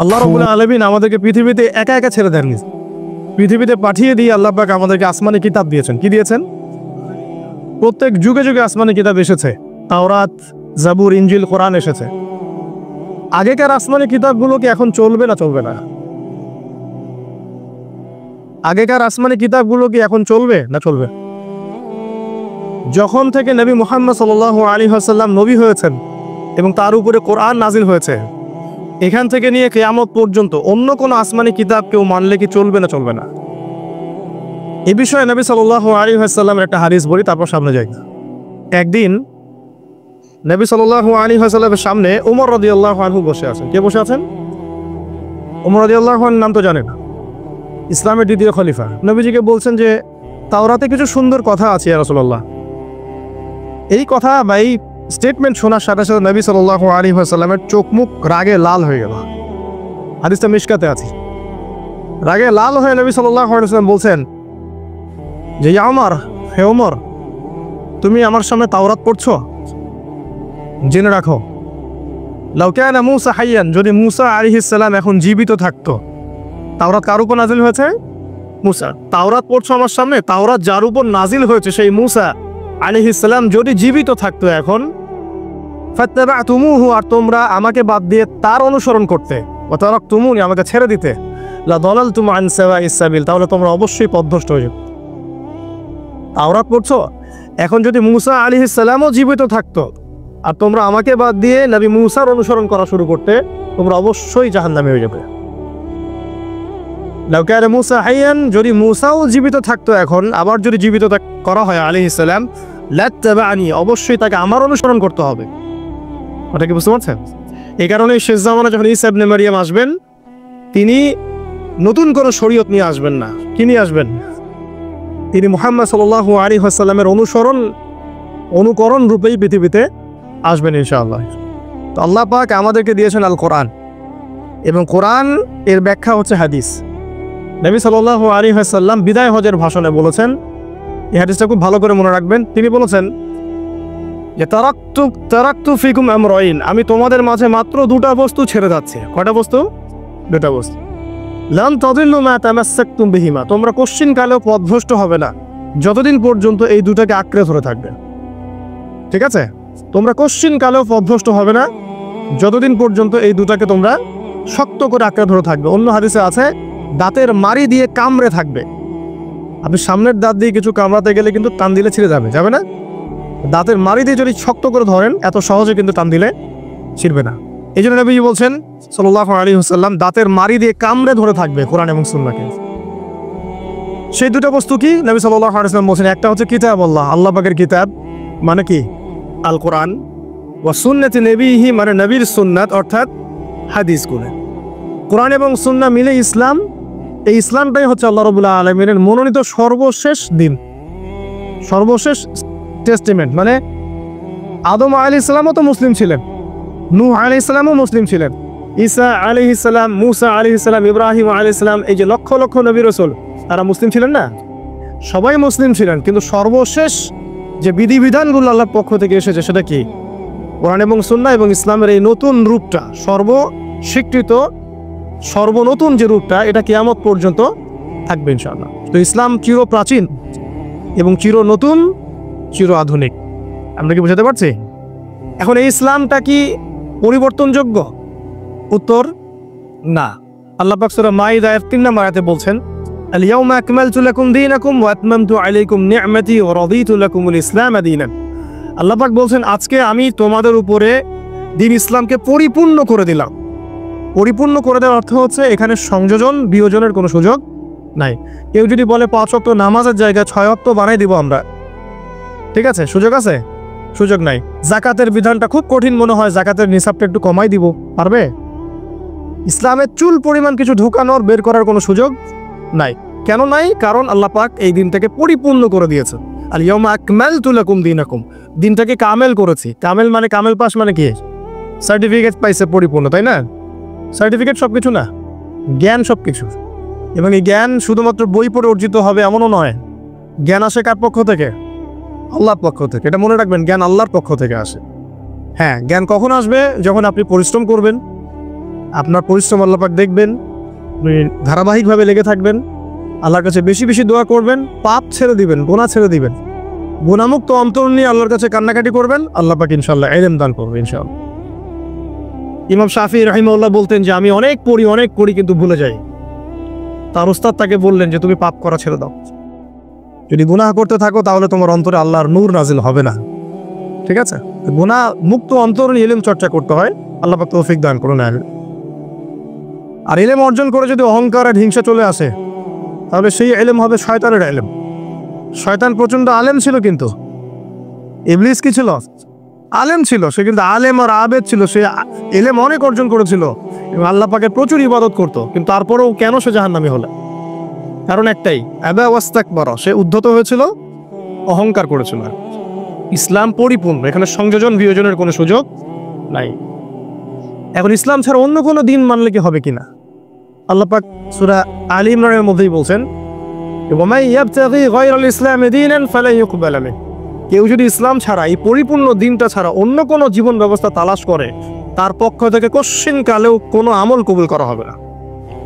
আল্লাহ রাব্বুল আলামিন আমাদেরকে পৃথিবীতে একা একা ছেড়ে দেননি, পৃথিবীতে পাঠিয়ে দিয়ে আল্লাহ পাক আমাদেরকে আসমানি কিতাব দিয়েছেন। কি দিয়েছেন? প্রত্যেক যুগে যুগে আসমানি কিতাব এসেছে, তাওরাত, জাবুর, ইনজিল, কোরআন এসেছে। আগেকার আসমানি কিতাবগুলো কি এখন চলবে না চলবে না? আগেকার আসমানি কিতাবগুলো কি এখন চলবে না চলবে? যখন থেকে নবী মুহাম্মদ সাল্লাল্লাহু আলাইহি ওয়াসাল্লাম নবী হয়েছেন এবং তার উপরে কোরআন নাজিল হয়েছে, এখান থেকে নিয়ে কিয়ামত পর্যন্ত অন্য কোনো আসমানি কিতাব কেউ মানলে কি চলবে না চলবে না? এই বিষয়ে নবী সাল্লাল্লাহু আলাইহি ওয়াসাল্লামের একটা হাদিস বলি, তারপর সামনে যাই। একদিন নবী সাল্লাল্লাহু আলাইহি ওয়াসাল্লামের সামনে ওমর রাদিয়াল্লাহু আনহু বসে আছেন। কে বসে আছেন? ওমর রাদিয়াল্লাহু আনহুর নাম তো জানেন, ইসলামের দ্বিতীয় খলিফা। নবীজিকে বলছেন যে তাওরাতে কিছু সুন্দর কথা আছে ইয়া রাসূলুল্লাহ। এই কথা বা এই স্টেটমেন্ট শোনার সাথে সাথে নবী সাল্লাল্লাহু আলাইহি ওয়াসাল্লামের চোখ মুখ রাগে লাল হয়ে গেল। হাদিসটা মিশকাতে আছে। রাগে লাল হয়ে নবী সাল্লাল্লাহু আলাইহি ওয়াসাল্লাম বলছেন যে ইয়া ওমর, হে ওমর, তুমি আমার সামনে তাওরাত পড়ছো? জেনে রাখো, লাউ কানা মূসা হাইয়ান, যদি মূসা আলাইহিস সালাম এখন জীবিত থাকতো। তাওরাত কার উপর নাজিল হয়েছে? মূসা। তাওরাত পড়ছো আমার সামনে, তাওরাত যার উপর নাজিল হয়েছে সেই মূসা আলাইহিস সালাম যদি জীবিত থাকতো এখন, ফাত্তাবাতুমুহু, আর তোমরা আমাকে বাদ দিয়ে তার অনুসরণ করতে, ওয়া তারাকতুমুনি, আমাকে ছেড়ে দিতে, লা দালালতুম আন সাওয়াইস সাবিল, তাহলে তোমরা অবশ্যই পথভ্রষ্ট হয়ে যেতে। তাওরাত পড়ছো, এখন যদি মূসা আলাইহিস সালামও জীবিত থাকতো আর তোমরা আমাকে বাদ দিয়ে নবী মূসার অনুসরণ করা শুরু করতে, তোমরা অবশ্যই জাহান্নামে হয়ে যাবে। লাউ কানা মূসা হাইয়ান, যদি মূসাও জীবিত থাকতো এখন, আবার যদি জীবিত করা হয় আলাইহিস সালাম, লাত্তাবানি, অবশ্যই তাকে আমার অনুসরণ করতে হবে। ওটা কি বুঝতে পারছেন? এই কারণে শেষ জামানা যখন ঈসা ইবনে মারইয়াম আসবেন, তিনি নতুন কোনো শরীয়ত নিয়ে আসবেন না। কি নিয়ে আসবেন? তিনি মুহাম্মদ সাল্লাল্লাহু আলাইহি ওয়াসাল্লামের অনুকরণ রূপেই পৃথিবীতে আসবেন ইনশাআল্লাহ। তো আল্লাহ পাক আমাদেরকে দিয়েছেন আল কোরআন, এবং কোরআন এর ব্যাখ্যা হচ্ছে হাদিস। নবী সাল্লাল্লাহু আলাইহি ওয়াসাল্লাম বিদায় হজের ভাষণে বলেছেন, এই হাদিসটা খুব ভালো করে মনে রাখবেন। তিনি বলেছেন যে তারাকতু ফিকুম আমরাইন, আমি তোমাদের মাঝে মাত্র দুটা বস্তু ছেড়ে যাচ্ছি। কয়টা বস্তু? দুটা বস্তু। লান তাদিল্লু মা তামাসসাকতুম বিহিমা, তোমরা কোশ্চিনকালেও পথভ্রষ্ট হবে না যতদিন পর্যন্ত এই দুটাকে আঁকড়ে ধরে থাকবে। ঠিক আছে? তোমরা কোশ্চিনকালেও পথভ্রষ্ট হবে না যতদিন পর্যন্ত এই দুটাকে তোমরা শক্ত করে আঁকড়ে ধরে থাকবে। অন্য হাদিসে আছে দাঁতের মাড়ি দিয়ে কামড়ে থাকবে। আপনি সামনের দাঁত দিয়ে কিছু কামড়াতে গেলে কিন্তু টান দিলে ছিঁড়ে যাবে না? দাঁতের মাড়ি দিয়ে যদি শক্ত করে ধরেন, এত সহজে কিন্তু টান দিলে ছিঁড়বে না। এই জন্য নবী বলছেন সাল্লাল্লাহু আলাইহি ওয়াসাল্লাম, দাঁতের মাড়ি দিয়ে কামড়ে ধরে থাকবে কোরআন এবং সুন্নাহকে। সেই দুটো বস্তু কি? নবী সাল্লাল্লাহু আলাইহি ওয়াসাল্লাম বলছেন, একটা হচ্ছে কিতাব আল্লাহ, আল্লাহ পাকের কিতাব মানে কি? আল কোরআন, ওয়া সুন্নাতি নবীহি, মানে নবীর সুন্নাত অর্থাৎ হাদিসগুলো। কোরআন এবং সুন্নাহ মিলে ইসলাম। এই ইসলামটাই হচ্ছে আল্লাহ রাব্বুল আলামিনের মনোনীত সর্বশেষ দিন, সর্বশেষ টেস্টিমেন্ট। মানে আদম আলাইহিস সালামও তো মুসলিম ছিলেন, নূহ আলাইহিস সালামও মুসলিম ছিলেন, ঈসা আলাইহিস সালাম, মূসা আলাইহিস সালাম, ইব্রাহিম আলাইহিস সালাম, এই যে লক্ষ লক্ষ নবী রাসূল, তারা মুসলিম ছিলেন না? সবাই মুসলিম ছিলেন, কিন্তু সর্বশেষ যে বিধিবিধানগুলো আল্লাহর পক্ষ থেকে এসেছে সেটা কি? কোরআন এবং সুন্নাহ এবং ইসলামের এই নতুন রূপটা, সর্বস্বীকৃত সর্বনতুন যে রূপটা, এটা কিয়ামত পর্যন্ত থাকবে ইনশাআল্লাহ। তো ইসলাম চির প্রাচীন এবং চির নতুন, চির আধুনিক। আমরা কি বুঝাতে পারছি? এখন এই ইসলামটা কি পরিবর্তনযোগ্য? উত্তর না। আল্লাহ পাক সূরা মাইদা 3 নম্বর আয়াতে বলছেন, আল ইয়াউমা আকমালতু লাকুম দীনাকুম ওয়া আতমামতু আলাইকুম নি'মাতি ওয়া রাদিতু লাকুমুল ইসলাম দীনান। আল্লাহ পাক বলছেন, আজকে আমি তোমাদের উপরে দ্বীন ইসলামকে পরিপূর্ণ করে দিলাম। পরিপূর্ণ করে দেওয়ার অর্থ হচ্ছে এখানে সংযোজন বিয়োজনের কোনো সুযোগ নাই। কেউ যদি বলে 5 ওয়াক্ত নামাজের জায়গায় 6 ওয়াক্ত বানাই দিব আমরা, ঠিক আছে? সুযোগ আছে? সুযোগ নাই। যাকাতের বিধানটা খুব কঠিন মনে হয়, যাকাতের নিসাবটা একটু কমাই দিব, পারবে? ইসলামের চুল পরিমাণ কিছু ঢোকানোর বের করার কোনো সুযোগ নাই। কেন নাই? কারণ আল্লাহ পাক এই দিনটাকে পরিপূর্ণ করে দিয়েছে। আল ইয়াউমা আকমালতু লাকুম দীনাকুম, দিনটাকে কামেল করেছি। কামেল মানে কামেল পাস মানে কি? সার্টিফিকেট পাইছে পরিপূর্ণ, তাই না? সার্টিফিকেট সব কিছু না, জ্ঞান সব কিছু। এবং এই জ্ঞান শুধুমাত্র বই পড়ে অর্জিত হবে এমনও নয়। জ্ঞান আসে কার পক্ষ থেকে? আল্লাহর পক্ষ থেকে। এটা মনে রাখবেন, জ্ঞান আল্লাহর পক্ষ থেকে আসে। হ্যাঁ, জ্ঞান কখন আসবে? যখন আপনি পরিশ্রম করবেন, আপনার পরিশ্রম আল্লাহ পাক দেখবেন, আপনি ধারাবাহিকভাবে লেগে থাকবেন, আল্লাহর কাছে বেশি বেশি দোয়া করবেন, পাপ ছেড়ে দিবেন, গুনাহ ছেড়ে দিবেন, গুনাহমুক্ত অন্তর নিয়ে আল্লাহর কাছে কান্নাকাটি করবেন, আল্লাহ পাক ইনশাআল্লাহ ইলম দান করবে ইনশাআল্লাহ। ইমাম শাফি রাহিমাহুল্লাহ বলতেন যে আমি অনেক পড়ি কিন্তু ভুলে যাই। তার উস্তাদ তাকে বললেন যে তুমি পাপ করা ছেড়ে দাও, যদি গুনাহ করতে থাকো তাহলে তোমার অন্তরে আল্লাহর নূর নাজিল হবে না। ঠিক আছে, গুনাহ মুক্ত অন্তর নিয়ে ইলম চর্চা করতে হয়, আল্লাহ পাক তৌফিক দান করুন। আর ইলম অর্জন করে যদি অহংকার আর হিংসা চলে আসে তাহলে সেই ইলম হবে শয়তানের ইলম। শয়তান প্রচন্ড আলেম ছিল, কিন্তু ইবলিস কি ছিল? আলেম ছিল। সে কিন্তু আলেম আর আবেদ ছিল, সে ইলম অনেক অর্জন করেছিল এবং আল্লাহ পাকের প্রচুর ইবাদত করত, কিন্তু তারপরেও কেন সে জাহান্নামী হলো? কারণ একটাই, আবা ওয়াস্তাকবারা, সে উদ্ধত হয়েছিল, অহংকার করেছিল। ইসলাম পরিপূর্ণ, এখানে সংযোজন বিয়োজনের কোনো সুযোগ নাই। এখন ইসলাম ছাড়া অন্য কোনো দিন মানলে কি হবে কিনা? আল্লাহ পাক সূরা আলী ইমরানের মধ্যেই বলছেন, ওয়ামান ইয়াবতাগি গায়রাল ইসলামি দীনান ফালান ইউকবালা মিনহু, কেউ যদি ইসলাম ছাড়া, এই পরিপূর্ণ দিনটা ছাড়া অন্য কোনো জীবন ব্যবস্থা তালাশ করে, তার পক্ষ থেকে কশ্চিনকালেও কোনো আমল কবুল করা হবে না।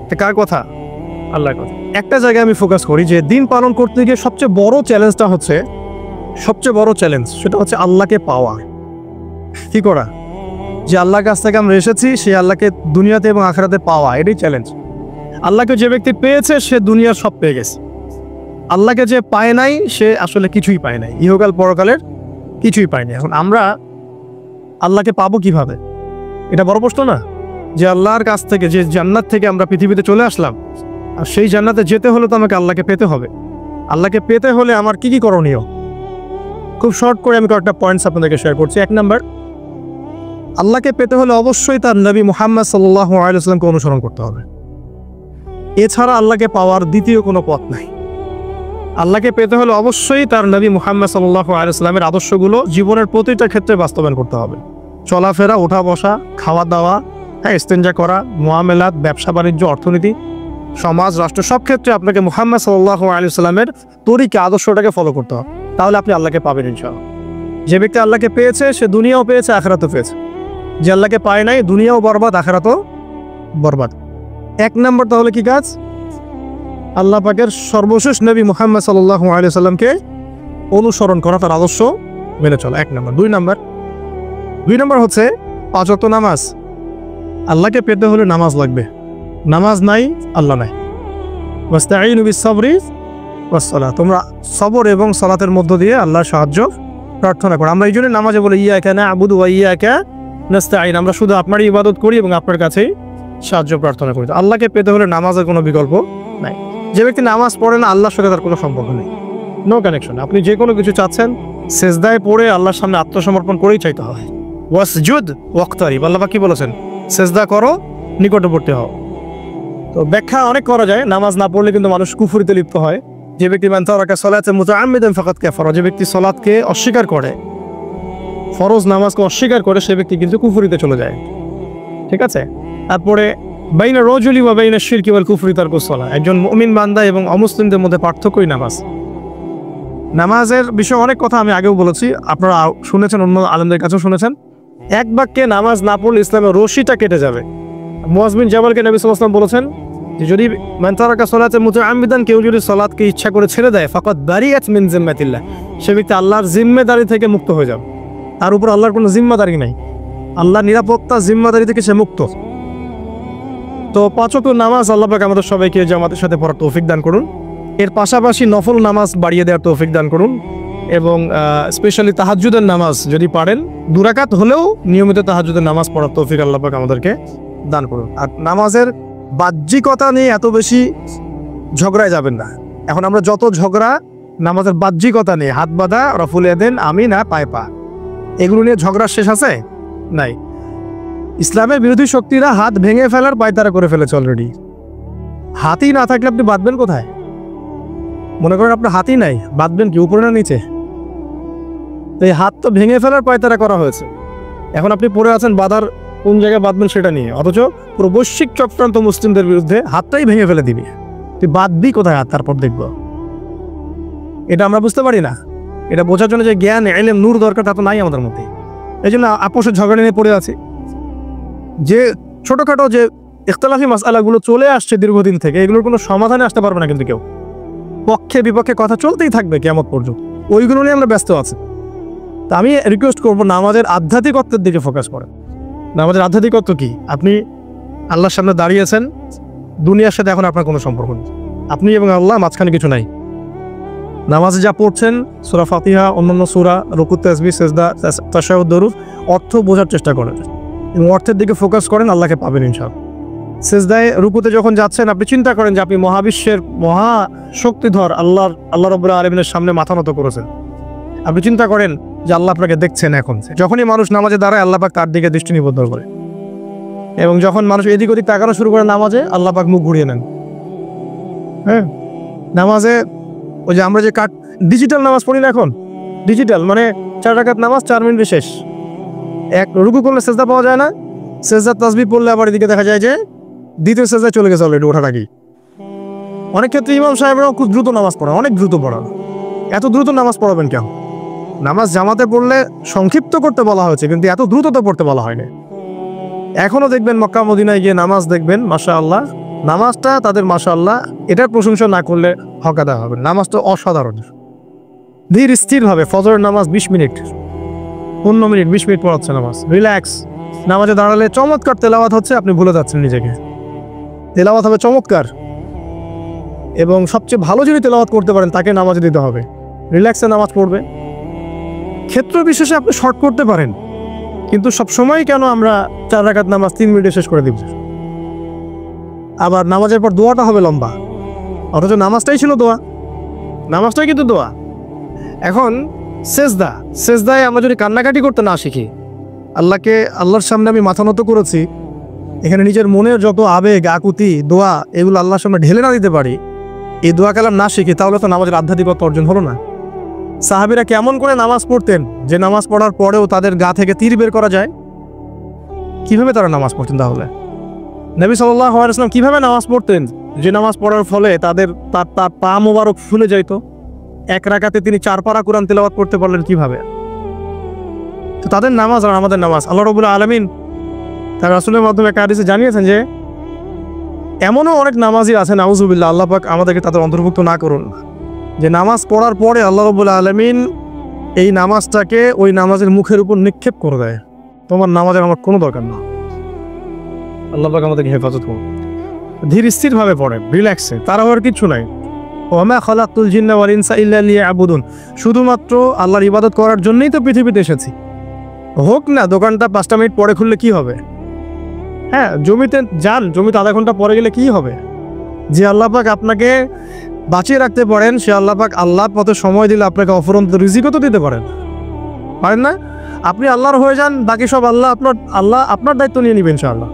এটা কার কথা? আল্লাহর কথা। একটা জায়গায় আমি ফোকাস করি যে দিন পালন করতে গিয়ে সবচেয়ে বড় চ্যালেঞ্জটা হচ্ছে, সেটা হচ্ছে আল্লাহকে পাওয়া। কি করা? যে আল্লাহর কাছ থেকে আমরা এসেছি, সেই আল্লাহকে দুনিয়াতে এবং আখিরাতে পাওয়া, এটাই চ্যালেঞ্জ। আল্লাহকে যে ব্যক্তি পেয়েছে সে দুনিয়ার সব পেয়ে গেছে। আল্লাহকে যে পায় নাই সে আসলে কিছুই পায় নাই, ইহকাল পরকালের কিছুই পায়নি। এখন আমরা আল্লাহকে পাবো কিভাবে? এটা বড় প্রশ্ন না? যে আল্লাহর কাছ থেকে, যে জান্নাত থেকে আমরা পৃথিবীতে চলে আসলাম, আর সেই জান্নাতে যেতে হলে তো আমাকে আল্লাহকে পেতে হবে। আল্লাহকে পেতে হলে আমার কি কি করণীয়? খুব শর্ট করে আমি কয়েকটা পয়েন্টস আপনাদেরকে শেয়ার করছি। 1 নাম্বার, আল্লাহকে পেতে হলে অবশ্যই তার নবী মুহাম্মদ সাল্লাল্লাহু আলাইহি ওয়াসাল্লামকে অনুসরণ করতে হবে। এছাড়া আল্লাহকে পাওয়ার দ্বিতীয় কোনো পথ নাই। আল্লাহকে পেতে হলে অবশ্যই তার নবী মুহাম্মদ সাল্লাল্লাহু আলাইহি ওয়াসাল্লামের আদর্শগুলো জীবনের প্রতিটা ক্ষেত্রে বাস্তবায়ন করতে হবে। চলাফেরা, ওঠা বসা, খাওয়া দাওয়া, ইস্তেঞ্জা করা, মুআমালাত, ব্যবসা বাণিজ্য, অর্থনীতি, সমাজ, রাষ্ট্র, সব ক্ষেত্রে আপনাকে মুহাম্মদ সাল্লাল্লাহু আলাইহি ওয়াসাল্লামের তরিকা, আদর্শটাকে ফলো করতে হবে। তাহলে আপনি আল্লাহকে পাবেন ইনশাআল্লাহ। যে ব্যক্তি আল্লাহকে পেয়েছে সে দুনিয়াও পেয়েছে, আখিরাতও পেয়েছে। যে আল্লাহকে পায় নাই, দুনিয়াও বরবাদ, আখিরাতও বরবাদ। 1 নাম্বার তাহলে কি কাজ? আল্লাহ পাকের সর্বশেষ নবী মুহাম্মদ সাল্লাল্লাহু আলাইহি ওয়াসাল্লামকে অনুসরণ করা, তার আদর্শ মেনে চলা, 1 নাম্বার। 2 নাম্বার হচ্ছে 5 ওয়াক্ত নামাজ। আল্লাহকে পেতে হলে নামাজ লাগবে। নামাজ নাই, আল্লাহ নাই। ওয়াস্তাঈনু বিস-সাবরি ওয়াস-সালাহ, তোমরা সবর এবং সালাতের মধ্য দিয়ে আল্লাহর সাহায্য প্রার্থনা করো। আমরা এই জন্য নামাজে বলি ইয়াকা না'বুদু ওয়া ইয়াকা নাস্তাঈন, আমরা শুধু আপনারই ইবাদত করি এবং আপনার কাছেই সাহায্য প্রার্থনা করি। আল্লাহকে পেতে হলে নামাজের কোনো বিকল্প নাই। যে ব্যক্তি নামাজ পড়ে না, আল্লাহর সাথে তার কোনো সম্পর্ক নেই, নো কানেকশন। আপনি যে কোনো কিছু চাচ্ছেন, সেজদায় পড়ে আল্লাহর সামনে আত্মসমর্পণ করেই চাইতে হয়। ওয়াসজুদ ওয়াক্তারিব, আল্লাহ কি বলেছেন? সেজদা করো, নিকটবর্তী হও। তো ব্যাখ্যা অনেক করা যায়। নামাজ না পড়লে কিন্তু মানুষ কুফরিতে লিপ্ত হয়। যে ব্যক্তি মান তারাকা সালাতা মুতাআম্মিদান ফাকাদ কাফারা, যে ব্যক্তি সালাতকে অস্বীকার করে, ফরজ নামাজকে অস্বীকার করে, সে ব্যক্তি কিন্তু কুফরিতে চলে যায়। ঠিক আছে? তারপরে বাইনা রাজুলি ওয়া বাইনা শিরকি ওয়াল কুফরি তারকুস সালাহ, একজন মুমিন বান্দা এবং অমুসলিমদের মধ্যে পার্থক্যই নামাজ। নামাজের বিষয়ে অনেক কথা আমি আগেও বলেছি, আপনারা শুনেছেন, অন্য আলেমদের কাছেও শুনেছেন। এক বাক্যে নামাজ না পড়লে ইসলামের রশিটা কেটে যাবে। মুআজ বিন জাবালকে নবী সাল্লাল্লাহু আলাইহি ওয়াসাল্লাম বলেছেন যে যদি মান তারাকা সালাতা মুতাআম্মিদান, কেউ যদি সালাতকে ইচ্ছা করে ছেড়ে দেয়, ফাকাদ বারিআত মিন জিম্মাতিল্লাহ, সে ব্যক্তি আল্লাহর জিম্মেদারি থেকে মুক্ত হয়ে যাবে। তার উপর আল্লাহর কোনো জিম্মাদারি নাই, আল্লাহর নিরাপত্তা, জিম্মাদারি থেকে সে মুক্ত। তো 5 ওয়াক্ত নামাজ আল্লাহ পাক আমাদের সবাইকে জামাতের সাথে পড়ার তৌফিক দান করুন। এর পাশাপাশি নফল নামাজ বাড়িয়ে দেওয়ার তৌফিক দান করুন, এবং স্পেশালি তাহাজ্জুদের নামাজ যদি পারেন 2 রাকাত হলেও নিয়মিত তাহাজ্জুদের নামাজ পড়ার তৌফিক আল্লাহ পাক আমাদেরকে দান করুন। আর নামাজের বাহ্যিকতা নিয়ে এত বেশি ঝগড়ায় যাবেন না। এখন আমরা যত ঝগড়া নামাজের বাহ্যিকতা নিয়ে, হাত বাঁধা, রফুল ইয়াদেন, আমি না পায় পা, এগুলো নিয়ে ঝগড়া শেষ আছে? নাই। ইসলামের বিরোধী শক্তিরা হাত ভেঙে ফেলার পায়তারা করে ফেলেছে অলরেডি। হাতই না থাকলে আপনি বাঁধবেন কোথায়? মনে করেন আপনার হাতই নাই, বাঁধবেন কি উপরে না নিচে? তো এই হাত তো ভেঙে ফেলার পায়তারা করা হয়েছে। এখন আপনি পড়ে আছেন বাঁধার কোন জায়গায় বাঁধবেন সেটা নিয়ে, অথচ পুরো বৈশ্বিক চক্রান্ত মুসলিমদের বিরুদ্ধে হাতটাই ভেঙে ফেলে দিবি। তুই বাঁধবি কোথায় হাত? তারপর দেখব। এটা আমরা বুঝতে পারি না। এটা বোঝার জন্য যে জ্ঞান, ইলম, নূর দরকার তা তো নাই আমাদের মধ্যে। এই জন্য আপোষের ঝগড়া নিয়ে পড়ে আছি। যে ছোটোখাটো যে ইখতিলাফি মাসআলাগুলো চলে আসছে দীর্ঘদিন থেকে, এগুলোর কোনো সমাধানে আসতে পারবে না কিন্তু কেউ। পক্ষে বিপক্ষে কথা চলতেই থাকবে কিয়ামত পর্যন্ত, ওইগুলো নিয়ে আমরা ব্যস্ত আছি। তা আমি রিকোয়েস্ট করবো নামাজের আধ্যাত্মিকত্বের দিকে ফোকাস করেন। নামাজের আধ্যাত্মিকত্ব কি? আপনি আল্লাহর সামনে দাঁড়িয়েছেন, দুনিয়ার সাথে এখন আপনার কোনো সম্পর্ক নেই, আপনি এবং আল্লাহ, মাঝখানে কিছু নাই। নামাজে যা পড়ছেন, সূরা ফাতিহা, অন্যান্য সূরা, রুকু, তাসবিহ, সিজদা, তাশাহুদ, দরুদ, অর্থ বোঝার চেষ্টা করেন এবং অর্থের দিকে ফোকাস করেন, আল্লাহকে পাবেন ইনশাআল্লাহ। সিজদায় রুকুতে যখন যাচ্ছেন, আপনি চিন্তা করেন যে আপনি মহাবিশ্বের মহা শক্তিধর আল্লাহ রাব্বুল আলামিনের সামনে মাথা নত করেছেন। আপনি চিন্তা করেন যে আল্লাহ আপনাকে দেখছেন। এখন যখনই মানুষ নামাজে দাঁড়ায়, আল্লাহ পাক তার দিকে দৃষ্টি নিবদ্ধ করে, এবং যখন মানুষ এদিক ওদিক তাকানো শুরু করে নামাজে, আল্লাহ পাক মুখ ঘুরিয়ে নেন। হ্যাঁ, নামাজে ওই যে আমরা যে ডিজিটাল নামাজ পড়ি না, এখন ডিজিটাল মানে 4 রাকাত নামাজ 4 মিনিটে শেষ। এক রুকু করলে সেজদা পাওয়া যায় না, সেজদার তাসবিহ পড়লে আবার এদিকে দেখা যায় যে দ্বিতীয় সেজদায় চলে গেছে অলরেডি ওঠার আগেই। অনেক ক্ষেত্রে ইমাম সাহেবরাও খুব দ্রুত নামাজ পড়ান, অনেক দ্রুত পড়ান। এত দ্রুত নামাজ পড়াবেন কেন? নামাজ জামাতে পড়লে সংক্ষিপ্ত করতে বলা হয়েছে, কিন্তু এত দ্রুত তো পড়তে বলা হয়নি। এখনও দেখবেন মক্কা মদিনায় গিয়ে নামাজ দেখবেন, মাশাআল্লাহ, নামাজটা তাদের মাশাআল্লাহ, এটার প্রশংসা না করলে হকাদা হবে। নামাজটা অসাধারণ, ধীর স্থিরভাবে ফজরের নামাজ 20 মিনিট, 15 মিনিট, 20 মিনিট পড়াচ্ছে নামাজ, রিল্যাক্স। নামাজে দাঁড়ালে চমৎকার তেলাওয়াত হচ্ছে, আপনি ভুলে যাচ্ছেন নিজেকে। তেলাওয়াত হবে চমৎকার, এবং সবচেয়ে ভালো যিনি তেলাওয়াত করতে পারেন তাকে নামাজে দিতে হবে। রিল্যাক্সে নামাজ পড়বে। ক্ষেত্র বিশেষে আপনি শর্ট করতে পারেন, কিন্তু সবসময় কেন আমরা 4 রাকাত নামাজ 3 মিনিটে শেষ করে দিব? আবার নামাজের পর দোয়াটা হবে লম্বা, অথচ নামাজটাই ছিল দোয়া, নামাজটাই কিন্তু দোয়া। এখন সেজদায় আমরা যদি কান্নাকাটি করতে না শিখি, আল্লাহর সামনে আমি মাথা নত করেছি, এখানে নিজের মনের যত আবেগ, আকুতি, দোয়া, এগুলো আল্লাহর সামনে ঢেলে না দিতে পারি, এই দোয়া কালাম না শিখি, তাহলে তো নামাজের আধ্যাত্মিকতা অর্জন হলো না। সাহাবীরা কেমন করে নামাজ পড়তেন যে নামাজ পড়ার পরেও তাদের গা থেকে তীর বের করা যায়? কিভাবে তারা নামাজ পড়তেন? তাহলে নবী সাল্লাল্লাহু আলাইহি ওয়াসাল্লাম কিভাবে নামাজ পড়তেন যে নামাজ পড়ার ফলে তার পা মোবারক ফুলে যেত? 1 রাকাতে তিনি 4 পারা কোরআন তেলাওয়াত করতে পারলেন কিভাবে? তো তাদের নামাজ আর আমাদের নামাজ, আল্লাহ রাব্বুল আলামিন তার রাসূলের মাধ্যমে একটা হাদিসে জানিয়েছেন যে এমনও অনেক নামাজি আছে, নাউযুবিল্লাহ, আল্লাহ পাক আমাদেরকে তাদের অন্তর্ভুক্ত না করুন, যে নামাজ পড়ার পরে আল্লাহ রাব্বুল আলামিন এই নামাজটাকে ওই নামাজের মুখের উপর নিক্ষেপ করে দেয়, তোমার নামাজের আমার কোনো দরকার না। আল্লাহ পাক আমাদেরকে হেফাজত করুন। ধীর স্থিরভাবে পড়েন, রিল্যাক্সে, তারা হওয়ার কিছু নাই। ওয়ামা খালাকতুল জিন্না ওয়াল ইনসা ইল্লা লিয়াবুদুন, শুধুমাত্র আল্লাহর ইবাদত করার জন্যই তো পৃথিবীতে এসেছি। হোক না দোকানটা 5টা মিনিট পরে খুললে কি হবে? হ্যাঁ, জমিতে যান, জমিতে আধা ঘন্টা পরে গেলে কি হবে? যে আল্লাহ পাক আপনাকে বাঁচিয়ে রাখতে পারেন, সে আল্লাহ পাক আল্লাহর পথে সময় দিলে আপনাকে অফুরন্ত রিজিকও তো দিতে পারেন না? আপনি আল্লাহর হয়ে যান, বাকি সব আল্লাহ আপনার দায়িত্ব নিয়ে নেবেন ইনশাআল্লাহ।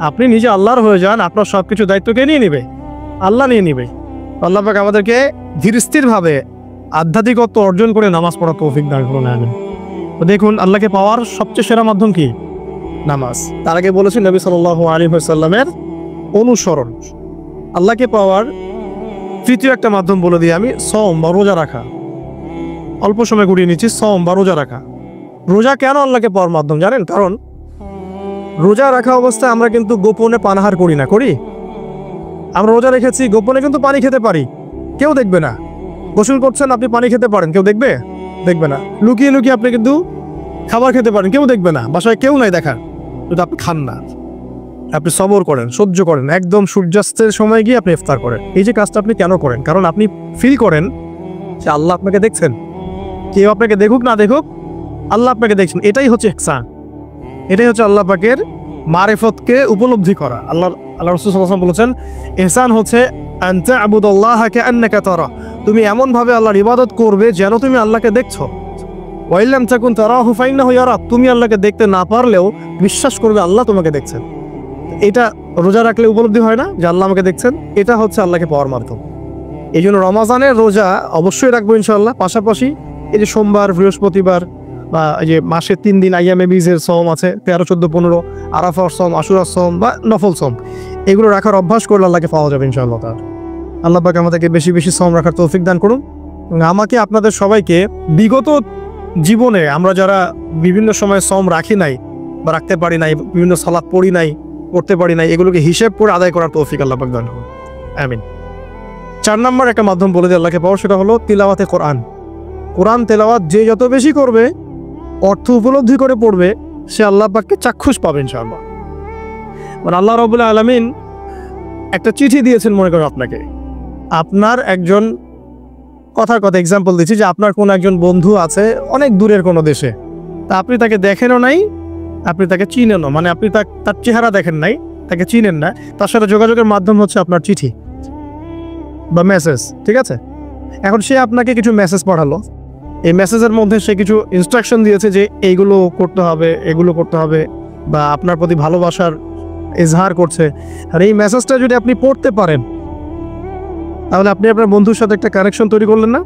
আপনি নিজে আল্লাহর হয়ে যান, আপনার সব কিছু দায়িত্বকে নিয়ে নেবে, আল্লাহ নিয়ে নেবে। আল্লাহ পাক আমাদেরকে ধীর স্থিরভাবে আধ্যাত্মিকত্ব অর্জন করে নামাজ পড়ার তৌফিক দান করুন, আমিন। তো দেখুন, আল্লাহকে পাওয়ার সবচেয়ে সেরা মাধ্যম কি? নামাজ। তার আগে বলেছি নবী সাল্লাল্লাহু আলাইহি ওয়াসাল্লামের অনুসরণ। আল্লাহকে পাওয়ার তৃতীয় একটা মাধ্যম বলে দিই আমি, সওম বা রোজা রাখা। অল্প সময় গুড়িয়ে নিচ্ছি, সওম বা রোজা রাখা। রোজা কেন আল্লাহকে পাওয়ার মাধ্যম জানেন? কারণ রোজা রাখা অবস্থায় আমরা কিন্তু গোপনে পানাহার করি না, করি? আমরা রোজা রেখেছি, গোপনে কিন্তু পানি খেতে পারি, কেউ দেখবে না। গোসল করছেন, আপনি পানি খেতে পারেন, কেউ দেখবে না। লুকিয়ে লুকিয়ে আপনি কিন্তু খাবার খেতে পারেন, কেউ দেখবে না, বাসায় কেউ নাই দেখার, কিন্তু আপনি খান না। আপনি সবর করেন, সহ্য করেন, একদম সূর্যাস্তের সময় গিয়ে আপনি ইফতার করেন। এই যে কাজটা আপনি কেন করেন? কারণ আপনি ফিল করেন যে আল্লাহ আপনাকে দেখছেন। কেউ আপনাকে দেখুক না দেখুক, আল্লাহ আপনাকে দেখছেন। এটাই হচ্ছে ইহসান, এটাই হচ্ছে আল্লাহ পাকের মারিফতকে উপলব্ধি করা। আল্লাহ রাসূল সাল্লাল্লাহু আলাইহি ওয়াসাল্লাম বলেছেন, ইহসান হচ্ছে আন তা'বুদাল্লাহা কাআন্নাকা তারা, তুমি এমন ভাবে আল্লাহর ইবাদত করবে যেন তুমি আল্লাহকে দেখছো। ওয়া ইল্লাম তাকুন তারাহু ফাইন্নাহু ইয়ারাক, তুমি আল্লাহকে দেখতে না পারলেও বিশ্বাস করবে আল্লাহ তোমাকে দেখছেন। এটা রোজা রাখলে উপলব্ধি হয় না যে আল্লাহ আমাকে দেখছেন? এটা হচ্ছে আল্লাহকে পাওয়ার মাধ্যম। এই জন্য রমাজানের রোজা অবশ্যই রাখবো ইনশাআল্লাহ। পাশাপাশি এই যে সোমবার, বৃহস্পতিবার বা এই যে মাসে 3 দিন আইয়ামে বীজের সওম আছে, 13, 14, 15, আরাফার সওম, আশুরার সওম বা নফল সওম, এগুলো রাখার অভ্যাস করলে আল্লাহকে পাওয়া যাবে ইনশাআল্লাহ। আল্লাহ পাক আমাদেরকে বেশি বেশি সওম রাখার তৌফিক দান করুন। আমাকে, আপনাদের সবাইকে বিগত জীবনে আমরা যারা বিভিন্ন সময় সওম রাখি নাই বা রাখতে পারি নাই, বিভিন্ন সালাত পড়ি নাই, করতে পারি নাই, এগুলোকে হিসেব করে আদায় করার তৌফিক আল্লাহ পাক দান করুন, আমিন। 4 নম্বর একটা মাধ্যম বলে দিয়ে আল্লাহকে পাওয়া, সেটা হলো তিলাওয়াতে কোরআন। কোরআন তেলাওয়াত যে যত বেশি করবে, অর্থ উপলব্ধি করে পড়বে, সে আল্লাহ পাককে চাক্ষুষ পাবে ইনশাআল্লাহ। মানে আল্লাহ রাব্বুল আলামিন একটা চিঠি দিয়েছেন, মনে করেন আপনাকে, আপনার একজন কথার কথা এক্সাম্পল দিচ্ছি, যে আপনার কোনো একজন বন্ধু আছে অনেক দূরের কোনো দেশে, তা আপনি তাকে দেখেনও নাই, আপনি তাকে চিনেনও, মানে আপনি তার চেহারা দেখেন নাই, তাকে চিনেন না, তার সাথে যোগাযোগের মাধ্যম হচ্ছে আপনার চিঠি বা মেসেজ, ঠিক আছে? এখন সে আপনাকে কিছু মেসেজ পাঠালো, এই মেসেজের মধ্যে সে কিছু ইনস্ট্রাকশন দিয়েছে যে এইগুলো করতে হবে, এগুলো করতে হবে, বা আপনার প্রতি ভালোবাসার ইজহার করছে। আর এই মেসেজটা যদি আপনি পড়তে পারেন, তাহলে আপনি আপনার বন্ধুর সাথে একটা কানেকশন তৈরি করলেন না?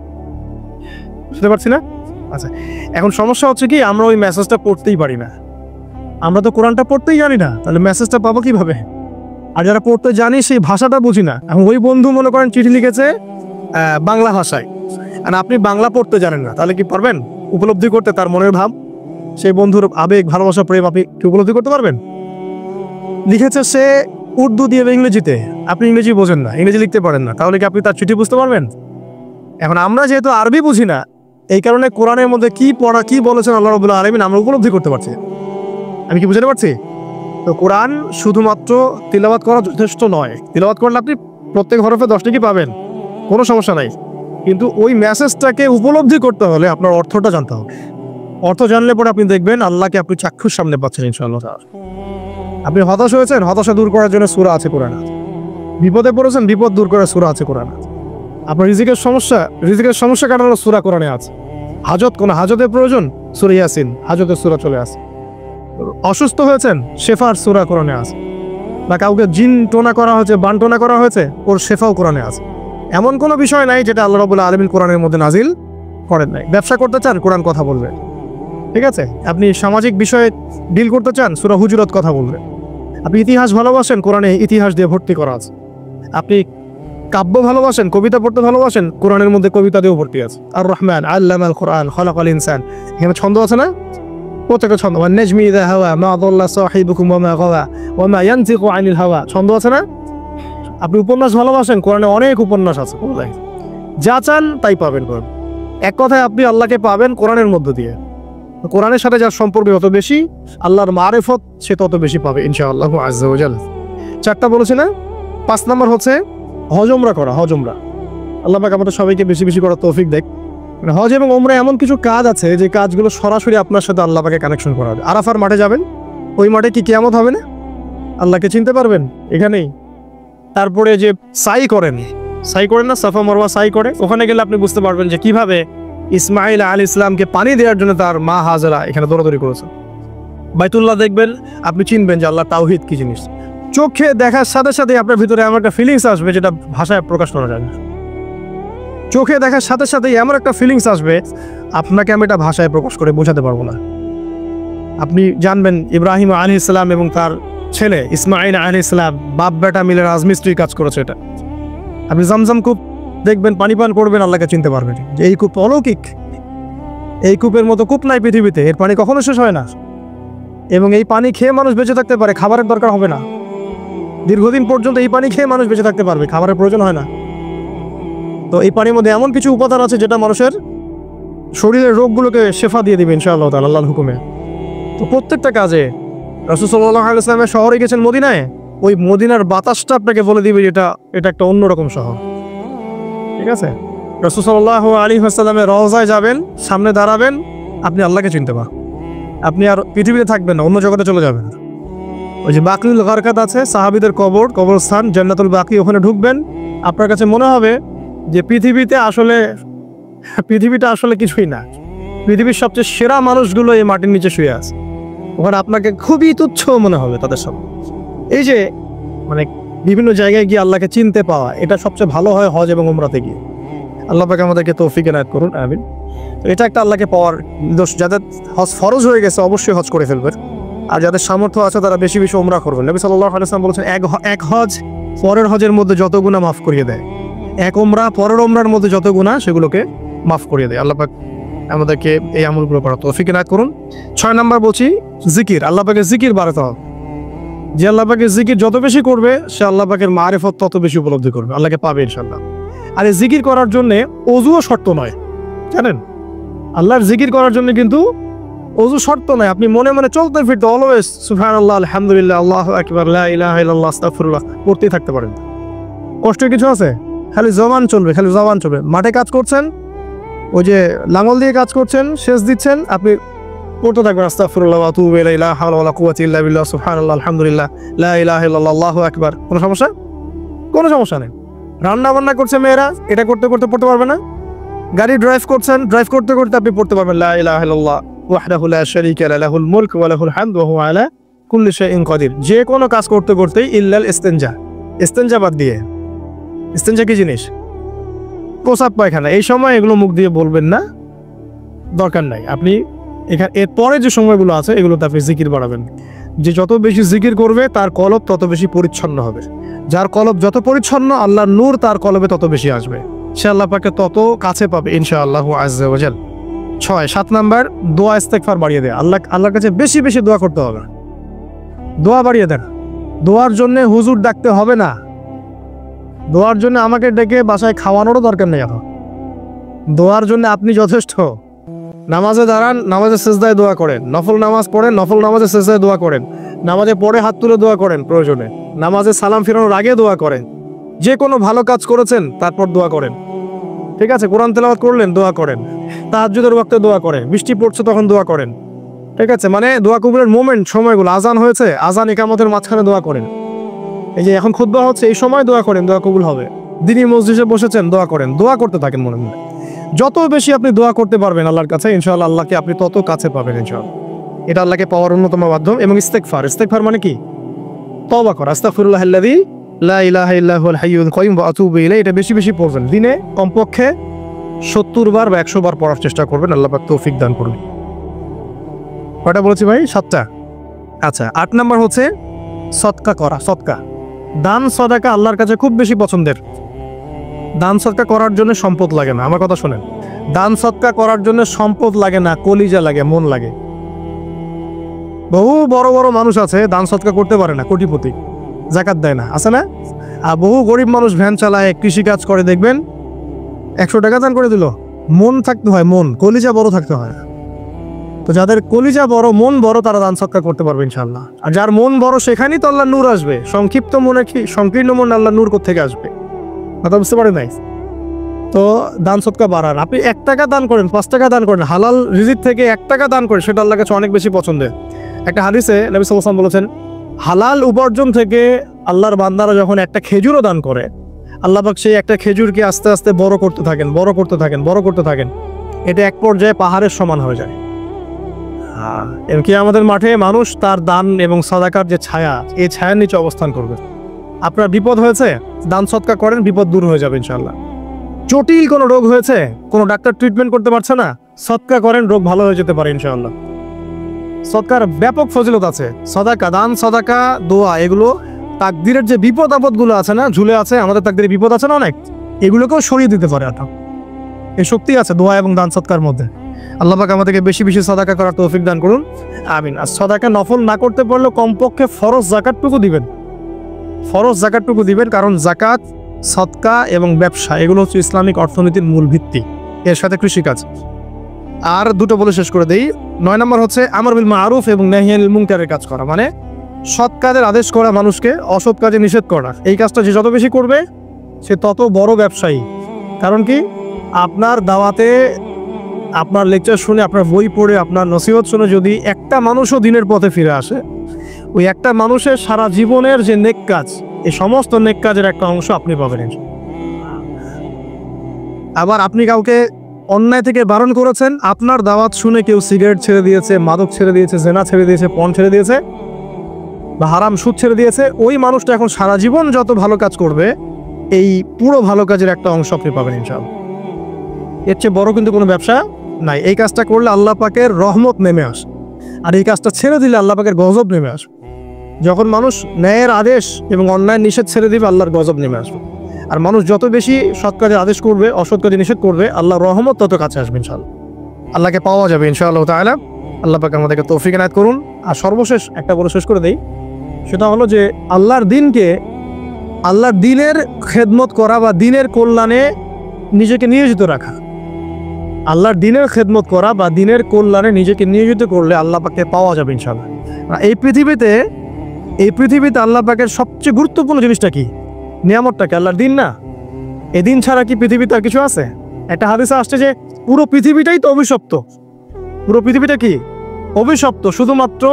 বুঝতে পারছি না? আচ্ছা, এখন সমস্যা হচ্ছে কি, আমরা ওই মেসেজটা পড়তেই পারি না, আমরা তো কোরআনটা পড়তেই জানি না, তাহলে মেসেজটা পাবো কিভাবে? আর যারা পড়তে জানি সেই ভাষাটা বুঝি না। এখন ওই বন্ধু মনে করেন চিঠি লিখেছে বাংলা ভাষায়, আর আপনি বাংলা পড়তে জানেন না, তাহলে কি পারবেন উপলব্ধি করতে তার মনের ভাব, সেই বন্ধুর আবেগ, ভালোবাসা, প্রেম আপনি কি উপলব্ধি করতে পারবেন? লিখেছে সে উর্দু দিয়ে বা ইংরেজিতে, আপনি ইংরেজি বোঝেন না, ইংরেজি লিখতে পারেন না, তাহলে কি আপনি তার চিঠি বুঝতে পারবেন? এখন আমরা যেহেতু আরবি বুঝি না, এই কারণে কোরআনের মধ্যে কি পড়া, কি বলেছেন আল্লাহ রাব্বুল আলামিন আমরা উপলব্ধি করতে পারছি। আমি কি বুঝতে পারছি? তো কোরআন শুধুমাত্র তিলাওয়াত করা যথেষ্ট নয়। তিলাওয়াত করলে আপনি প্রত্যেক হরফে 10 টাকা পাবেন, কোনো সমস্যা নাই, কিন্তু ওই মেসেজটাকে উপলব্ধি করতে হলে আপনার অর্থটা জানতে হবে। অর্থ জানলে পরে আপনি দেখবেন আল্লাহকে আপনি চাক্ষুষ সামনে পাচ্ছেন ইনশাআল্লাহ। আপনি হতাশ হয়েছেন, হতাশা দূর করার জন্য সূরা আছে কোরআনে। বিপদে পড়েছেন, বিপদ দূর করার সূরা আছে কোরআনে। আপনার রিজিকের সমস্যা কাটানোর সূরা কোরআনে আছে। কোনো হাজতের প্রয়োজন, সূরা ইয়াসিন, হাজতের সূরা চলে আসে। অসুস্থ হয়েছেন, শেফার সূরা কোরআনে আছে। বা কাউকে জিন টোনা করা হয়েছে, বান টোনা করা হয়েছে, ওর শেফাও কোরআনে আছে। এমন কোনো বিষয় নাই যেটা আল্লাহ রাব্বুল আলামিন কোরআনের মধ্যে নাজিল করেন নাই। ব্যবসা করতে চান, কোরআন কথা বলবে, ঠিক আছে? আপনি সামাজিক বিষয়ে ডিল করতে চান, সূরা হুজুরাত কথা বলবে। আপনি ইতিহাস ভালোবাসেন, কোরআনে ইতিহাস দিয়ে ভর্তি করা আছে। আপনি কাব্য ভালোবাসেন, কবিতা পড়তে ভালোবাসেন, কোরআনের মধ্যে কবিতা দিয়েও ভর্তি আছে। আর রহমান আল্লামাল কোরআন খালাকাল ইনসান, এখানে ছন্দ আছে না? প্রত্যেকটা ছন্দ, ওয়ান নাজমি ইযা হাওয়া মা দাল্লা সাহিবুকুম ওয়া মা গাওয়া ওয়া মা ইয়ানতিকু আনিল হাওয়া, ছন্দ আছে না? আপনি উপন্যাস ভালোবাসেন, কোরআনে অনেক উপন্যাস আছে। যা চান তাই পাবেন কোরআন। এক কথায় আপনি আল্লাহকে পাবেন কোরআনের মধ্য দিয়ে। কোরআনের সাথে যার সম্পর্ক যত বেশি, আল্লাহর মারিফত সে তত বেশি পাবে ইনশাআল্লাহ আযজা ওয়া জাল। 4টা বলেছি না? 5 নম্বর হচ্ছে হজ উমরা করা। হজ উমরা আল্লাহ পাক আমাদের সবাইকে বেশি বেশি করার তৌফিক দেয়। হজ এবং উমরা এমন কিছু কাজ আছে যে কাজগুলো সরাসরি আপনার সাথে আল্লাহ পাকে কানেকশন করা হবে। আরাফার মাঠে যাবেন, ওই মাঠে কি কিয়ামত হবে না? আল্লাহকে চিনতে পারবেন এখানেই। তারপরে যে সাই করেন না, সাফা মারওয়া সাই করে, ওখানে গেলে আপনি বুঝতে পারবেন যে কিভাবে ইসমাইল আলাইহিস সালামকে পানি দেওয়ার জন্য তার মা হাজেরা এখানে দৌড়াদৌড়ি করেছে। বাইতুল্লাহ দেখবেন, আপনি চিনবেন যে আল্লাহ তাওহীদ কি জিনিস। চোখে দেখার সাথে সাথে আপনার ভিতরে এমন একটা ফিলিংস আসবে যেটা ভাষায় প্রকাশ করা যায় না। চোখে দেখার সাথে সাথে এমন একটা ফিলিংস আসবে, আপনাকে আমি এটা ভাষায় প্রকাশ করে বোঝাতে পারবো না। আপনি জানবেন ইব্রাহিম আলাইহিস সালাম এবং তার ছেলে ইসমাইল আলাইহিস সালাম বাপ বেটা মিলে রাজমিস্ত্রি কাজ করেছে। এটা আপনি জামজাম কূপ দেখবেন, পানি পান করবেন, আল্লাহকে চিনতে পারবেন যে এই কূপ অলৌকিক। এই কূপের মতো কূপ নাই পৃথিবীতে, এর পানি কখনো শেষ হয় না, এবং এই পানি খেয়ে মানুষ বেঁচে থাকতে পারে, খাবারের দরকার হবে না। দীর্ঘদিন পর্যন্ত এই পানি খেয়ে মানুষ বেঁচে থাকতে পারবে, খাবারের প্রয়োজন হয় না। তো এই পানির মধ্যে এমন কিছু উপাদান আছে যেটা মানুষের শরীরের রোগগুলোকে শেফা দিয়ে দিবে ইনশাআল্লাহ তাআলা আল্লাহর হুকুমে। তো প্রত্যেকটা কাজে রাসূল সাল্লাল্লাহু আলাইহি ওয়াসাল্লাম শহরে গেছেন মদিনায়, ওই মদিনার বাতাসটা আপনাকে বলে দিবে এটা একটা অন্যরকম শহর, ঠিক আছে? রাসূল সাল্লাল্লাহু আলাইহি ওয়াসাল্লামের রওজায় যাবেন, সামনে দাঁড়াবেন, আপনি আল্লাহকে চিনতে পারবেন। আপনি আর পৃথিবীতে থাকবেন না, অন্য জগতে চলে যাবেন। ওই যে বাকিউল গারকাত আছে, সাহাবীদের কবরস্থান জান্নাতুল বাকি, ওখানে ঢুকবেন, আপনার কাছে মনে হবে যে পৃথিবীটা আসলে কিছুই না। পৃথিবীর সবচেয়ে সেরা মানুষগুলো এই মাটির নিচে শুয়ে আছে, ওখানে আপনাকে খুবই তুচ্ছ মনে হবে তাদের সামনে। এই যে মানে বিভিন্ন জায়গায় গিয়ে আল্লাহকে চিনতে পাওয়া, এটা সবচেয়ে ভালো হয় হজ এবং উমরাতে গিয়ে। আল্লাহ পাক আমাদেরকে তৌফিক এনায়েত করুন, আমিন। তো এটা একটা আল্লাহকে পাওয়ার দোষ। যাদের হজ ফরজ হয়ে গেছে অবশ্যই হজ করে ফেলবেন, আর যাদের সামর্থ্য আছে তারা বেশি বেশি উমরা করবেন। নবী সাল্লাল্লাহু আলাইহি ওয়াসাল্লাম বলেছেন, এক হজ পরের হজের মধ্যে যত গুনাহ মাফ করিয়ে দেয়, এক উমরা পরের উমরার মধ্যে যত গুনাহ সেগুলোকে মাফ করিয়ে দেয়। আল্লাহ পাক আমাদেরকে এই আমলগুলো করার তৌফিক এনায়েত করুন। 6 নাম্বার বলছি জিকির। আল্লাহ পাকের জিকির বাড়াতে হবে। যে আল্লাহ পাকের জিকির যত বেশি করবে সে আল্লাহ পাকের মারিফত তত বেশি উপলব্ধি করবে, আল্লাহকে পাবে ইনশাআল্লাহ। আর এই জিকির করার জন্য ওযুও শর্ত নয়, জানেন? আল্লাহর জিকির করার জন্য কিন্তু ওযু শর্ত নয়। আপনি মনে মনে চলতে ফিরতে অলওয়েজ সুবহানাল্লাহ, আলহামদুলিল্লাহ, আল্লাহু আকবার, লা ইলাহা ইল্লাল্লাহ, আস্তাগফিরুল্লাহ পড়তেই থাকতে পারেন। কষ্টের কিছু আছে? খালি জবান চলবে, খালি জবান চলবে। মাঠে কাজ করছেন, ওই যে লাঙল দিয়ে কাজ করছেন, সেচ দিচ্ছেন, আপনি পড়তে থাকবেন আস্তাগফিরুল্লাহ ওয়া আতুবু ইলাইহি, লা হাওলা ওয়ালা কুওয়াতা ইল্লা বিল্লাহ, সুবহানাল্লাহ, আলহামদুলিল্লাহ, লা ইলাহা ইল্লাল্লাহ, আল্লাহু আকবার। কোনো সমস্যা? কোনো সমস্যা নেই। রান্না বান্না করছে মেয়েরা, এটা করতে করতে পড়তে পারবে না? গাড়ি ড্রাইভ করছেন, ড্রাইভ করতে করতে আপনি পড়তে পারবেন লা ইলাহা ইল্লাল্লাহ ওয়াহদাহু লা শারীকা লাহু, লাহুল মুলকু ওয়া লাহুল হামদু ওয়া হুয়া আলা কুল্লি শাইইন কাদির। যে কোনো কাজ করতে করতেই ইল্লাল ইস্তিনজা, ইস্তিনজা বাদ দিয়ে। ইস্তিনজা কি জিনিস? প্রসাব পায়খানা। এই সময় এগুলো মুখ দিয়ে বলবেন না, দরকার নাই। আপনি এখানে এরপরে যে সময়গুলো আছে এগুলোতে আপনি জিকির বাড়াবেন। যে যত বেশি জিকির করবে তার কলব তত বেশি পরিচ্ছন্ন হবে। যার কলব যত পরিচ্ছন্ন, আল্লাহর নূর তার কলবে তত বেশি আসবে, সে আল্লাহ পাকে তত কাছে পাবে ইনশাআল্লাহু আযজা ওয়া জাল। 7 নাম্বার, দোয়া ইস্তেগফার বাড়িয়ে দেয়। আল্লাহর কাছে বেশি বেশি দোয়া করতে হবে। দোয়া বাড়িয়ে দেন। দোয়ার জন্য হুজুর ডাকতে হবে না, দোয়ার জন্য আমাকে ডেকে বাসায় খাওয়ানোরও দরকার নেই। এখন দোয়ার জন্য আপনি যথেষ্ট। নামাজে দাঁড়ান, নামাজে সেজদায় দোয়া করেন। নফল নামাজ পড়েন, নফল নামাজে সেজদায় দোয়া করেন। নামাজে পড়ে হাত তুলে দোয়া করেন প্রয়োজনে। নামাজে সালাম ফিরানোর আগে দোয়া করেন। যে কোনো ভালো কাজ করেছেন তারপর দোয়া করেন, ঠিক আছে? কোরআন তেলাওয়াত করলেন, দোয়া করেন। তাহাজ্জুদের ওয়াক্তে দোয়া করেন। বৃষ্টি পড়ছে তখন দোয়া করেন, ঠিক আছে? মানে দোয়া কবুলের মোমেন্ট, সময়গুলো, আজান হয়েছে, আজান ইকামতের মাঝখানে দোয়া করেন। এই যে এখন খুতবা হচ্ছে, এই সময় দোয়া করেন, দোয়া কবুল হবে। দিনী মসজিদে বসেছেন, দোয়া করেন। দোয়া করতে থাকেন মনে মনে। যত বেশি আপনি দোয়া করতে পারবেন আল্লাহর কাছে, ইনশাআল্লাহ আল্লাহকে আপনি তত কাছে পাবেন ইনশাআল্লাহ। এটা আল্লাহকে পাওয়ার অন্যতম মাধ্যম। এবং ইস্তেগফার, ইস্তেগফার মানে কি? তওবা করা। আস্তাগফিরুল্লাহাল্লাযী লা ইলাহা ইল্লা হুয়াল হাইয়ুল কাইয়ুম ওয়া আতুবু ইলাইহি। এটা বেশি বেশি পড়বেন। দিনে কমপক্ষে 70 বার বা 100 বার পড়ার চেষ্টা করবেন। আল্লাহ পাক তৌফিক দান করুন। কয়টা বলেছি ভাই? 7টা। আচ্ছা, 8 নাম্বার হচ্ছে সদকা করা। সদকা, দান সদকা আল্লাহর কাছে খুব বেশি পছন্দের। দান সদকা করার জন্য সম্পদ লাগে না। আমার কথা শোনেন, দান সদকা করার জন্য সম্পদ লাগে না, কলিজা লাগে, মন লাগে। বহু বড় বড় মানুষ আছে দান সদকা করতে পারে না, কোটিপতি, যাকাত দেয় না, আছে না? আর বহু গরিব মানুষ ভ্যান চালায়, কৃষিকাজ করে, দেখবেন 100 টাকা দান করে দিল। মন থাকতে হয়, মন, কলিজা বড় থাকতে হয়। তো যাদের কলিজা বড়, মন বড়, তারা দান সদকা করতে পারবে ইনশাআল্লাহ। আর যার মন বড় সেখানেই তো আল্লাহ নূর আসবে। সংক্ষিপ্ত মনে কি, সংকীর্ণ মন আল্লাহ নূর কোত্থেকে আসবে? কথা বুঝতে পারেন নাই? তো দান সদকা বাড়ান। আপনি 1 টাকা দান করেন, 5 টাকা দান করেন, হালাল রিজিক থেকে 1 টাকা দান করেন, সেটা আল্লাহর কাছে অনেক বেশি পছন্দের। একটা হাদিসে নবী সাল্লাল্লাহু আলাইহি ওয়াসাল্লাম বলেছেন, হালাল উপার্জন থেকে আল্লাহর বান্দারা যখন একটা খেজুরও দান করে, আল্লাহ পাক সেই একটা খেজুরকে আস্তে আস্তে বড় করতে থাকেন, বড় করতে থাকেন, বড় করতে থাকেন। এটা এক পর্যায়ে পাহাড়ের সমান হয়ে যায়। এমনকি আমাদের মাঠে মানুষ তার দান এবং সাদাকার যে ছায়া, এই ছায়ার নিচে অবস্থান করবে। আপনার বিপদ হয়েছে, দান সদকা করেন, বিপদ দূর হয়ে যাবে ইনশাআল্লাহ। জটিল কোনো রোগ হয়েছে, কোনো ডাক্তার ট্রিটমেন্ট করতে পারছে না, সদকা করেন, রোগ ভালো হয়ে যেতে পারে ইনশাআল্লাহ। সদকার ব্যাপক ফজিলত আছে। সাদাকা, দান, সাদাকা, দোয়া, এগুলো তাকদিরের যে বিপদ আপদগুলো আছে না, ঝুলে আছে, আমাদের তাকদিরে বিপদ আছে না অনেক, এগুলোকেও সরিয়ে দিতে পারে। এই শক্তি আছে দোয়া এবং দান সদকার মধ্যে। আল্লাহ পাক আমাদেরকে বেশি বেশি সাদাকা করার তৌফিক দান করুন, আমিন। আর সাদাকা নফল না করতে পারলেও কমপক্ষে ফরজ যাকাতটুকু দিবেন। ফরজ যাকাতটুকু দিবেন, কারণ যাকাত, সদকা এবং ব্যবসা এগুলো হচ্ছে ইসলামিক অর্থনীতির মূল ভিত্তি, এর সাথে কৃষিকাজ। আর দুটো বলে শেষ করে দেই। 9 নম্বর হচ্ছে আমর বিল মারুফ এবং নাহি আনিল মুনকারের কাজ করা, মানে সৎ কাজের আদেশ করা, মানুষকে অসৎ কাজে নিষেধ করা। এই কাজটা যে যত বেশি করবে সে তত বড় ব্যবসায়ী। কারণ কি, আপনার দাওয়াতে, আপনার লেকচার শুনে, আপনার বই পড়ে, আপনার নসিহত শুনে যদি একটা মানুষও দিনের পথে ফিরে আসে, ওই একটা মানুষের সারা জীবনের যে নেক কাজ, এই সমস্ত নেক কাজের একটা অংশ আপনি পাবেন। আবার আপনি কাউকে অন্যায় থেকে বারণ করেছেন, আপনার দাওয়াত শুনে কেউ সিগারেট ছেড়ে দিয়েছে, মাদক ছেড়ে দিয়েছে, জেনা ছেড়ে দিয়েছে, পণ ছেড়ে দিয়েছে, বা হারাম সুদ ছেড়ে দিয়েছে, ওই মানুষটা এখন সারা জীবন যত ভালো কাজ করবে, এই পুরো ভালো কাজের একটা অংশ আপনি পাবেন ইনশাআল্লাহ। এর চেয়ে বড় কিন্তু কোনো ব্যবসা নাই। এই কাজটা করলে আল্লাহ পাকের রহমত নেমে আসে, আর এই কাজটা ছেড়ে দিলে আল্লাহ পাকের গজব নেমে আসবে। যখন মানুষ ন্যায়ের আদেশ এবং অন্যায় নিষেধ ছেড়ে দিবে, আল্লাহর গজব নেমে আসবে। আর মানুষ যত বেশি সৎ কাজের আদেশ করবে, অসৎ কাজে নিষেধ করবে, আল্লাহর রহমত তত কাছে আসবে ইনশাআল্লাহ। আল্লাহকে পাওয়া যাবে ইনশাআল্লাহ তাআলা। আল্লাহ পাক আমাদেরকে তৌফিক এনায়েত করুন। আর সর্বশেষ একটা বলে শেষ করে দেই, সেটা হলো যে আল্লাহর দিনের খেদমত করা বা দিনের কল্যাণে নিজেকে নিয়োজিত রাখা। আল্লাহর দিনের খেদমত করা বা দিনের কল্যাণে নিজেকে নিয়োজিত করলে আল্লাহ পাককে পাওয়া যাবে ইনশাআল্লাহ। এই পৃথিবীতে আল্লাহ পাকের সবচেয়ে গুরুত্বপূর্ণ জিনিসটা কি? নিয়ামতটা কি? আল্লাহর দিন না? এই দিন ছাড়া কি পৃথিবীতে আর কিছু আছে? একটা হাদিসে আসছে যে পুরো পৃথিবীটাই তো অভিশপ্ত। পুরো পৃথিবীটা কি অভিশপ্ত? শুধুমাত্র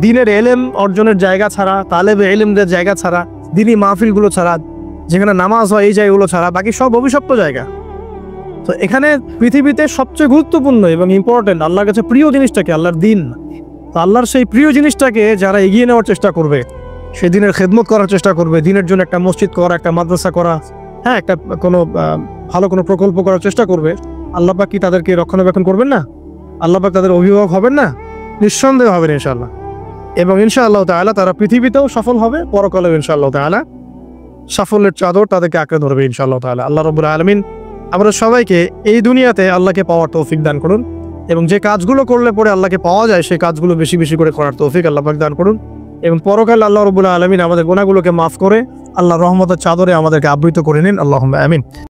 দিনের এলেম অর্জনের জায়গা ছাড়া, তালেবে এলেমদের জায়গা ছাড়া, দিনী মাহফিলগুলো ছাড়া, যেখানে নামাজ হয় এই জায়গাগুলো ছাড়া বাকি সব অভিশপ্ত জায়গা। তো এখানে পৃথিবীতে সবচেয়ে গুরুত্বপূর্ণ এবং ইম্পর্টেন্ট আল্লাহর কাছে প্রিয় জিনিসটাকে আল্লাহর দিন। তো আল্লাহর সেই প্রিয় জিনিসটাকে যারা এগিয়ে নেওয়ার চেষ্টা করবে, সেই দিনের খেদমত করার চেষ্টা করবে, দিনের জন্য একটা মসজিদ করা, একটা মাদ্রাসা করা, হ্যাঁ, একটা কোনো ভালো কোনো প্রকল্প করার চেষ্টা করবে, আল্লাহ পাক কি তাদেরকে রক্ষণাবেক্ষণ করবেন না? আল্লাহ পাক তাদের অভিভাবক হবেন না? নিঃসন্দেহে হবেন ইনশাআল্লাহ। এবং ইনশাআল্লাহ তাআলা তারা পৃথিবীতেও সফল হবে, পরকালেও ইনশাআল্লাহ তাআলা সাফল্যের চাদর তাদেরকে আঁকড়ে ধরবে ইনশাআল্লাহ তাআলা। আল্লাহ রাব্বুল আলামিন আমরা সবাইকে এই দুনিয়াতে আল্লাহকে পাওয়ার তৌফিক দান করুন, এবং যে কাজগুলো করলে পরে আল্লাহকে পাওয়া যায় সেই কাজগুলো বেশি বেশি করে করার তৌফিক আল্লাহ পাক দান করুন। এবং পরকালে আল্লাহ রাব্বুল আলামিন আমাদের গুনাহগুলোকে মাফ করে আল্লাহর রহমতের চাদরে আমাদেরকে আবৃত করে নিন। আল্লাহুম্মা আমিন।